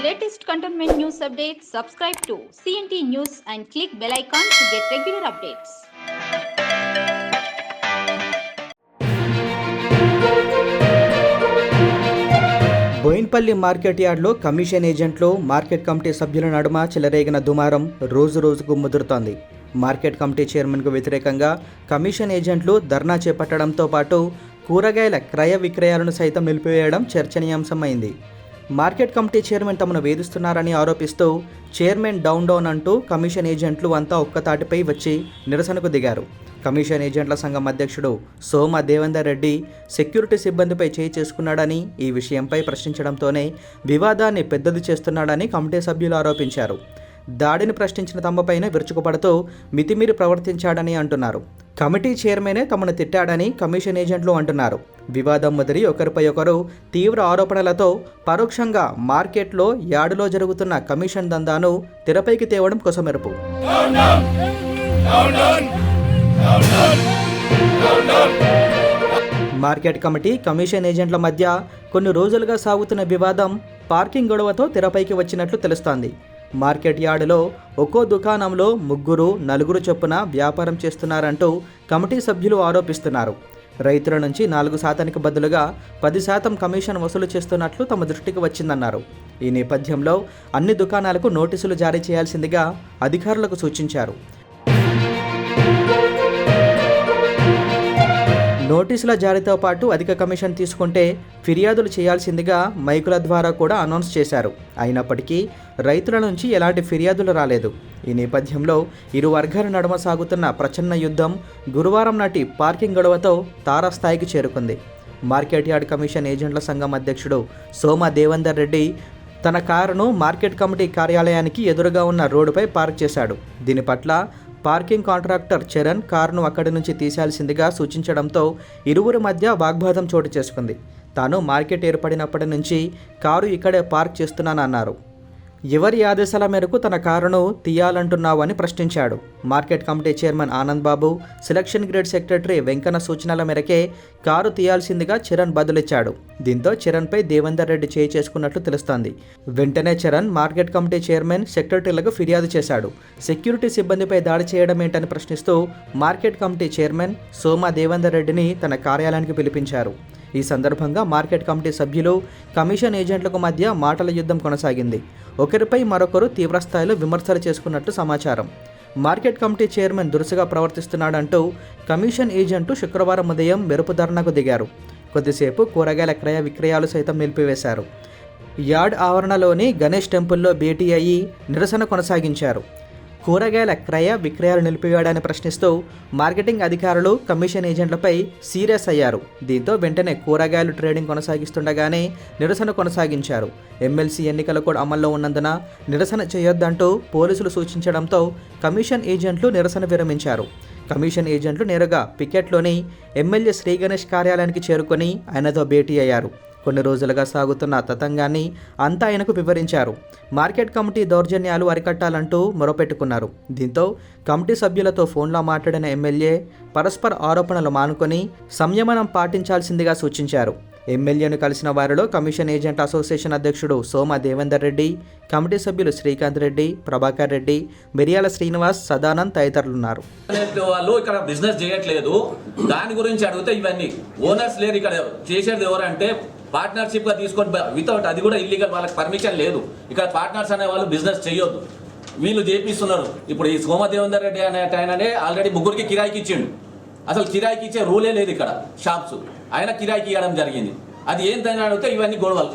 latest cantonment news updates, subscribe to CNT News and click bell icon to get regular updates. Bowenpally market యార్డ్లో commission ఏజెంట్లు market committee సభ్యుల నడుమ చెలరేగిన దుమారం రోజు రోజుకు ముదురుతోంది. మార్కెట్ కమిటీ చైర్మన్కు వ్యతిరేకంగా కమిషన్ ఏజెంట్లు ధర్నా చేపట్టడంతో పాటు కూరగాయల క్రయ విక్రయాలను సైతం నిలిపివేయడం చర్చనీయాంశమైంది. మార్కెట్ కమిటీ చైర్మన్ తమను వేధిస్తున్నారని ఆరోపిస్తూ చైర్మన్ డౌన్ అంటూ కమిషన్ ఏజెంట్లు అంతా ఒక్కతాటిపై వచ్చి నిరసనకు దిగారు. కమిషన్ ఏజెంట్ల సంఘం అధ్యక్షుడు సోమ దేవేందర్ రెడ్డి సెక్యూరిటీ సిబ్బందిపై చేయి చేసుకున్నాడని, ఈ విషయంపై ప్రశ్నించడంతోనే వివాదాన్ని పెద్దది చేస్తున్నాడని కమిటీ సభ్యులు ఆరోపించారు. దాడిని ప్రశ్నించిన తమపైన విరుచుకుపడుతూ మితిమీరి ప్రవర్తించాడని అంటున్నారు. కమిటీ చైర్మనే తమను తిట్టాడని కమిషన్ ఏజెంట్లు అంటున్నారు. వివాదం ముదిరి ఒకరిపై ఒకరు తీవ్ర ఆరోపణలతో పరోక్షంగా మార్కెట్లో యార్డులో జరుగుతున్న కమిషన్ దందాను తెరపైకి తేవడం కొసమెరుపు. మార్కెట్ కమిటీ కమిషన్ ఏజెంట్ల మధ్య కొన్ని రోజులుగా సాగుతున్న వివాదం పార్కింగ్ గొడవతో తెరపైకి వచ్చినట్లు తెలుస్తోంది. మార్కెట్ యార్డులో ఒక్కో దుకాణంలో 3-4 చొప్పున వ్యాపారం చేస్తున్నారంటూ కమిటీ సభ్యులు ఆరోపిస్తున్నారు. రైతుల నుంచి 4% బదులుగా 10% కమిషన్ వసూలు చేస్తున్నట్లు తమ దృష్టికి వచ్చిందన్నారు. ఈ నేపథ్యంలో అన్ని దుకాణాలకు నోటీసులు జారీ చేయాల్సిందిగా అధికారులకు సూచించారు. నోటీసుల జారీతో పాటు అధిక కమిషన్ తీసుకుంటే ఫిర్యాదులు చేయాల్సిందిగా మైకుల ద్వారా కూడా అనౌన్స్ చేశారు. అయినప్పటికీ రైతుల నుంచి ఎలాంటి ఫిర్యాదులు రాలేదు. ఈ నేపథ్యంలో ఇరు వర్గాల నడుమ సాగుతున్న ప్రచన్న యుద్ధం గురువారం నాటి పార్కింగ్ గొడవతో తారాస్థాయికి చేరుకుంది. మార్కెట్ యార్డ్ కమిషన్ ఏజెంట్ల సంఘం అధ్యక్షుడు సోమ దేవేందర్ రెడ్డి తన కారును మార్కెట్ కమిటీ కార్యాలయానికి ఎదురుగా ఉన్న రోడ్డుపై పార్క్ చేశాడు. దీని పట్ల పార్కింగ్ కాంట్రాక్టర్ చరణ్ కారును అక్కడి నుంచి తీసేయాల్సిందిగా సూచించడంతో ఇరువురి మధ్య వాగ్వాదం చోటు చేసుకుంది. తాను మార్కెట్ ఏర్పడినప్పటి నుంచి కారు ఇక్కడే పార్క్ చేస్తున్నానన్నారు. ఎవరి ఆదేశాల మేరకు తన కారును తీయాలంటున్నావు అని ప్రశ్నించాడు. Market committee chairman Anand Babu, selection grade secretary Venkanna సూచనల మేరకే కారు తీయాల్సిందిగా చరణ్ బదులిచ్చాడు. దీంతో చరణ్పై దేవేందర్ రెడ్డి చేయి చేసుకున్నట్లు తెలుస్తోంది. వెంటనే చరణ్ మార్కెట్ కమిటీ చైర్మన్, సెక్రటరీలకు ఫిర్యాదు చేశాడు. సెక్యూరిటీ సిబ్బందిపై దాడి చేయడం ఏంటని ప్రశ్నిస్తూ మార్కెట్ కమిటీ చైర్మన్ సోమ దేవేందర్ రెడ్డిని తన కార్యాలయానికి పిలిపించారు. ఈ సందర్భంగా మార్కెట్ కమిటీ సభ్యులు, కమిషన్ ఏజెంట్లకు మధ్య మాటల యుద్ధం కొనసాగింది. ఒకరిపై మరొకరు తీవ్రస్థాయిలో విమర్శలు చేసుకున్నట్టు సమాచారం. మార్కెట్ కమిటీ చైర్మన్ దురుసుగా ప్రవర్తిస్తున్నాడంటూ కమిషన్ ఏజెంట్లు శుక్రవారం ఉదయం మెరుపు ధర్నాకు దిగారు. కొద్దిసేపు కూరగాయల క్రయ విక్రయాలు సైతం నిలిపివేశారు. యార్డ్ ఆవరణలోని గణేష్ టెంపుల్లో భేటీ అయ్యి నిరసన కొనసాగించారు. కూరగాయల క్రయ విక్రయాలు నిలిపివేయడాన్ని ప్రశ్నిస్తూ మార్కెటింగ్ అధికారులు కమిషన్ ఏజెంట్లపై సీరియస్ అయ్యారు. దీంతో వెంటనే కూరగాయలు ట్రేడింగ్ కొనసాగిస్తుండగానే నిరసన కొనసాగించారు. ఎమ్మెల్సీ ఎన్నికలు కూడా అమల్లో ఉన్నందున నిరసన చేయొద్దంటూ పోలీసులు సూచించడంతో కమిషన్ ఏజెంట్లు నిరసన విరమించారు. కమిషన్ ఏజెంట్లు నేరుగా పికెట్లోని ఎమ్మెల్యే శ్రీ గణేష్ కార్యాలయానికి చేరుకొని ఆయనతో భేటీ అయ్యారు. కొన్ని రోజులుగా సాగుతున్న తతంగాన్ని అంతా ఆయనకు వివరించారు. మార్కెట్ కమిటీ దౌర్జన్యాలు అరికట్టాలంటూ మొరపెట్టుకున్నారు. దీంతో కమిటీ సభ్యులతో ఫోన్లో మాట్లాడిన ఎమ్మెల్యే పరస్పర ఆరోపణలు మానుకొని సంయమనం పాటించాల్సిందిగా సూచించారు. ఎమ్మెల్యేను కలిసిన వారిలో కమిషన్ ఏజెంట్ అసోసియేషన్ అధ్యక్షుడు సోమ దేవేందర్ రెడ్డి, కమిటీ సభ్యులు శ్రీకాంత్ రెడ్డి, ప్రభాకర్ రెడ్డి, మిరియాల శ్రీనివాస్, సదానంద్ తదితరులున్నారు. వాళ్ళు ఇక్కడ బిజినెస్ చేయట్లేదు, దాని గురించి అడిగితే ఇవన్నీ ఓనర్స్ లేరు. ఇక్కడ చేసేది ఎవరంటే పార్ట్నర్షిప్ గా తీసుకొని వితౌట్, అది కూడా ఇల్లీగల్, వాళ్ళకి పర్మిషన్ లేదు. ఇక్కడ పార్ట్నర్స్ అనే వాళ్ళు బిజినెస్ చేయొద్దు, వీళ్ళు చేపిస్తున్నారు. ఇప్పుడు ఈ సోమ దేవేందర్ రెడ్డి అనే ఆయననే ఆల్రెడీ 3కి కిరాయికి ఇచ్చిండు. అసలు కిరాయికి ఇచ్చే రూలే లేదు ఇక్కడ షాప్స్, ఆయన కిరాయికి ఇవ్వడం జరిగింది. అది ఏంటని అడిగితే ఇవన్నీ గొడవలు.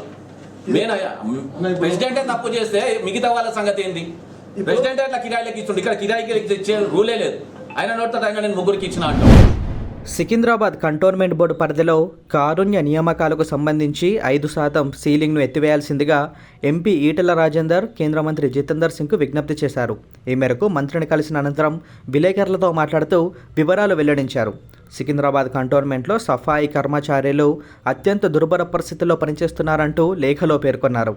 ప్రెసిడెంటే తప్పు చేస్తే మిగతా వాళ్ళ సంగతి ఏంది? ప్రెసిడెంట్ అట్లా కిరాయిలకి ఇస్తుండే, ఇక్కడ కిరాయికి ఇచ్చే రూలే లేదు. ఆయన నోటితో ఆయన నేను 3కి ఇచ్చిన అంటాం. సికింద్రాబాద్ కంటోన్మెంట్ బోర్డు పరిధిలో కారుణ్య నియామకాలకు సంబంధించి 5% సీలింగ్ను ఎత్తివేయాల్సిందిగా ఎంపీ ఈటెల రాజేందర్ కేంద్ర మంత్రి జితేందర్ సింగ్కు విజ్ఞప్తి చేశారు. ఈ మేరకు మంత్రిని కలిసిన అనంతరం విలేకరులతో మాట్లాడుతూ వివరాలు వెల్లడించారు. సికింద్రాబాద్ కంటోన్మెంట్లో సఫాయి కర్మచారులు అత్యంత దుర్భర పరిస్థితుల్లో పనిచేస్తున్నారంటూ లేఖలో పేర్కొన్నారు.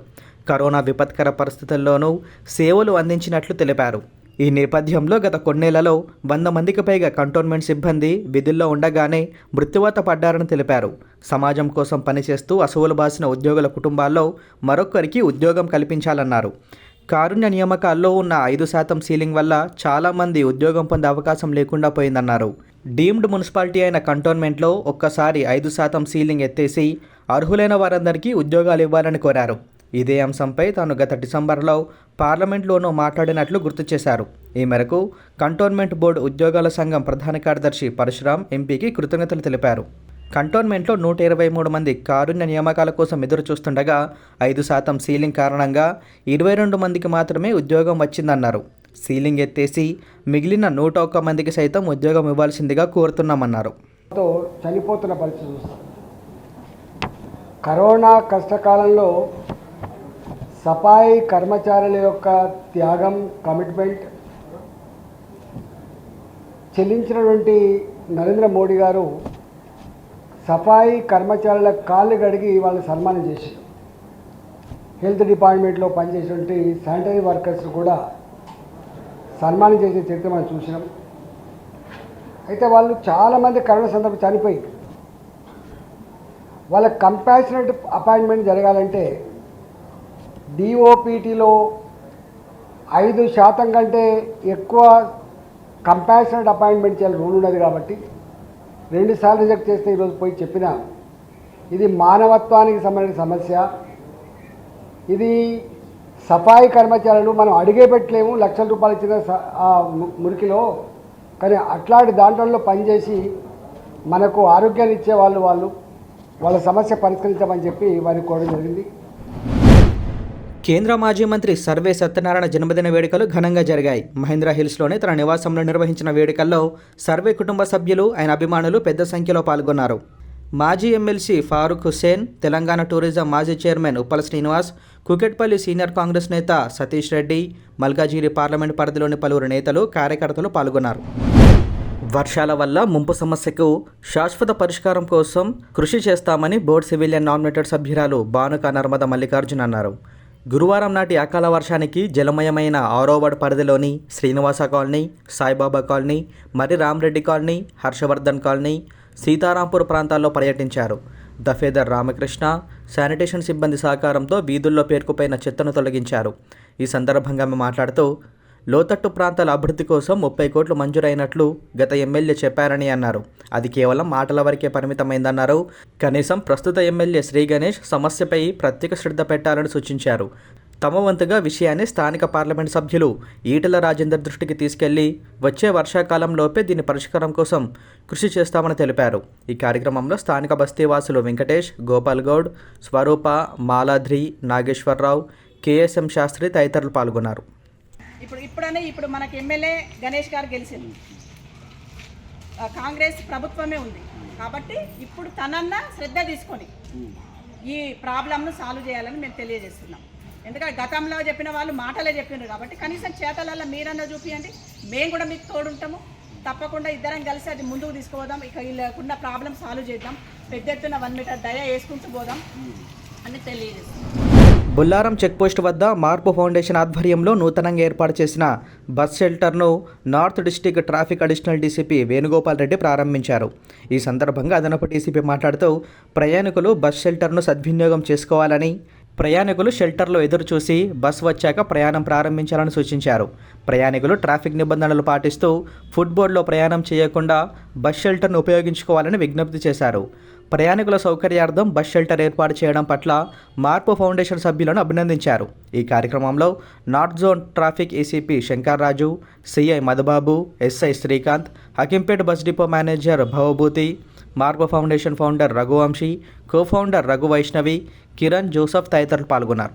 కరోనా విపత్కర పరిస్థితుల్లోనూ సేవలు అందించినట్లు తెలిపారు. ఈ నేపథ్యంలో గత కొన్నేళ్లలో 100 మందికి పైగా కంటోన్మెంట్ సిబ్బంది విధుల్లో ఉండగానే మృత్యువాత పడ్డారని తెలిపారు. సమాజం కోసం పనిచేస్తూ అసువులు బాసిన ఉద్యోగుల కుటుంబాల్లో మరొకరికి ఉద్యోగం కల్పించాలన్నారు. కారుణ్య నియామకాల్లో ఉన్న 5% సీలింగ్ వల్ల చాలామంది ఉద్యోగం పొందే అవకాశం లేకుండా పోయిందన్నారు. డీమ్డ్ మున్సిపాలిటీ అయిన కంటోన్మెంట్లో ఒక్కసారి 5% సీలింగ్ ఎత్తేసి అర్హులైన వారందరికీ ఉద్యోగాలు ఇవ్వాలని కోరారు. ఇదే అంశంపై తాను గత డిసెంబర్లో పార్లమెంట్లోనూ మాట్లాడినట్లు గుర్తు చేశారు. ఈ మేరకు కంటోన్మెంట్ బోర్డు ఉద్యోగాల సంఘం ప్రధాన కార్యదర్శి పరశురాం ఎంపీకి కృతజ్ఞతలు తెలిపారు. కంటోన్మెంట్లో 123 మంది కారుణ్య నియామకాల కోసం ఎదురు చూస్తుండగా 5% సీలింగ్ కారణంగా 22 మందికి మాత్రమే ఉద్యోగం వచ్చిందన్నారు. సీలింగ్ ఎత్తేసి మిగిలిన 101 మందికి సైతం ఉద్యోగం ఇవ్వాల్సిందిగా కోరుతున్నామన్నారు. చనిపోతున్న పరిస్థితి చూస్తాం. కరోనా కష్టకాలంలో సఫాయి కర్మచారుల యొక్క త్యాగం, కమిట్మెంట్ చెల్లించినటువంటి నరేంద్ర మోడీ గారు సఫాయి కర్మచారుల కాళ్ళు కడిగి వాళ్ళని సన్మానం చేశారు. హెల్త్ డిపార్ట్మెంట్లో పనిచేసేటువంటి శానిటరీ వర్కర్స్ కూడా సన్మానం చేసే చరిత్ర మనం చూసినాం. అయితే వాళ్ళు చాలామంది కరోనా సందర్భంగా చనిపోయి వాళ్ళ కంపాషనేట్ అపాయింట్మెంట్ జరగాలంటే డిఓపిటీలో 5% కంటే ఎక్కువ కంపాషనేట్ అపాయింట్మెంట్ చేయాలి రూల్ ఉన్నది కాబట్టి 2 సార్లు రిజెక్ట్ చేస్తే ఈరోజు పోయి చెప్పినా ఇది మానవత్వానికి సంబంధించిన సమస్య. ఇది సఫాయి కర్మచారులు మనం అడిగే పెట్టలేము, లక్షల రూపాయలు ఇచ్చిన మురికిలో, కానీ అట్లాంటి దాంట్లో పనిచేసి మనకు ఆరోగ్యాన్ని ఇచ్చే వాళ్ళు వాళ్ళ సమస్య పరిష్కరించమని చెప్పి వారికి కోరడం జరిగింది. కేంద్ర మాజీ మంత్రి సర్వే సత్యనారాయణ జన్మదిన వేడుకలు ఘనంగా జరిగాయి. మహేంద్ర హిల్స్లోని తన నివాసంలో నిర్వహించిన వేడుకల్లో సర్వే కుటుంబ సభ్యులు, ఆయన అభిమానులు పెద్ద సంఖ్యలో పాల్గొన్నారు. మాజీ ఎమ్మెల్సీ ఫారూక్ హుస్సేన్, తెలంగాణ టూరిజం మాజీ చైర్మన్ ఉప్పల శ్రీనివాస్, కుకెట్పల్లి సీనియర్ కాంగ్రెస్ నేత సతీష్ రెడ్డి, మల్కాజిగిరి పార్లమెంట్ పరిధిలోని పలువురు నేతలు, కార్యకర్తలు పాల్గొన్నారు. వర్షాల వల్ల ముంపు సమస్యకు శాశ్వత పరిష్కారం కోసం కృషి చేస్తామని బోర్డు సివిలియన్ నామినేటెడ్ సభ్యురాలు బానుక నర్మద మల్లికార్జున్ అన్నారు. గురువారం నాటి అకాల వర్షానికి జలమయమైన 6వ వార్డు పరిధిలోని శ్రీనివాస కాలనీ, సాయిబాబా కాలనీ, మరి రామరెడ్డి కాలనీ, హర్షవర్ధన్ కాలనీ, సీతారాంపూర్ ప్రాంతాల్లో పర్యటించారు. దఫేదర్ రామకృష్ణ, శానిటేషన్ సిబ్బంది సహకారంతో వీధుల్లో పేరుకుపోయిన చెత్తను తొలగించారు. ఈ సందర్భంగా ఆమె మాట్లాడుతూ లోతట్టు ప్రాంతాల అభివృద్ధి కోసం 30 కోట్లు మంజూరైనట్లు గత ఎమ్మెల్యే చెప్పారని అన్నారు. అది కేవలం మాటల వరకే పరిమితమైందన్నారు. కనీసం ప్రస్తుత ఎమ్మెల్యే శ్రీ గణేష్ సమస్యపై ప్రత్యేక శ్రద్ధ పెట్టాలని సూచించారు. తమ వంతుగా విషయాన్ని స్థానిక పార్లమెంట్ సభ్యులు ఈటెల రాజేందర్ దృష్టికి తీసుకెళ్లి వచ్చే వర్షాకాలంలోపే దీని పరిష్కారం కోసం కృషి చేస్తామని తెలిపారు. ఈ కార్యక్రమంలో స్థానిక బస్తీవాసులు వెంకటేష్, గోపాల్ గౌడ్, స్వరూప, మాలాద్రి, నాగేశ్వరరావు, కేఎస్ఎం శాస్త్రి తదితరులు పాల్గొన్నారు. ఇప్పుడు మనకి ఎమ్మెల్యే గణేష్ గారు గెలిచింది, కాంగ్రెస్ ప్రభుత్వమే ఉంది కాబట్టి ఇప్పుడు తనన్నా శ్రద్ధ తీసుకొని ఈ ప్రాబ్లంను సాల్వ్ చేయాలని మేము తెలియజేస్తున్నాం. ఎందుకంటే గతంలో చెప్పిన వాళ్ళు మాటలే చెప్పినారు కాబట్టి కనీసం చేతలలో మీరన్నా చూపియండి, మేము కూడా మీకు తోడుంటాము. తప్పకుండా ఇద్దరం కలిసి అది ముందుకు తీసుకుపోదాం. ఇక వీళ్ళకున్న ప్రాబ్లం సాల్వ్ చేద్దాం. పెద్ద ఎత్తున 1 మీటర్ దయ వేసుకుంటూ పోదాం అని తెలియజేస్తున్నాం. బుల్లారం చెక్పోస్ట్ వద్ద మార్పు ఫౌండేషన్ ఆధ్వర్యంలో నూతనంగా ఏర్పాటు చేసిన బస్ షెల్టర్ను north district traffic additional DCP Venugopal Reddy ప్రారంభించారు. ఈ సందర్భంగా అదనపు డీసీపీ మాట్లాడుతూ ప్రయాణికులు బస్ షెల్టర్ను సద్వినియోగం చేసుకోవాలని, ప్రయాణికులు షెల్టర్లో ఎదురుచూసి బస్ వచ్చాక ప్రయాణం ప్రారంభించాలని సూచించారు. ప్రయాణికులు ట్రాఫిక్ నిబంధనలు పాటిస్తూ ఫుట్బోర్డ్లో ప్రయాణం చేయకుండా బస్ షెల్టర్ను ఉపయోగించుకోవాలని విజ్ఞప్తి చేశారు. ప్రయాణికుల సౌకర్యార్థం బస్ షెల్టర్ ఏర్పాటు చేయడం పట్ల మార్పు ఫౌండేషన్ సభ్యులను అభినందించారు. ఈ కార్యక్రమంలో north zone traffic ACP Shankarraju, CI Madhubabu, SI Srikanth, Hakimpet bus depot manager Bhavabhuti, Marpu foundation founder Raghuvamshi, co founder Raghu Vaishnavi, Kiran, Joseph తదితరులు పాల్గొన్నారు.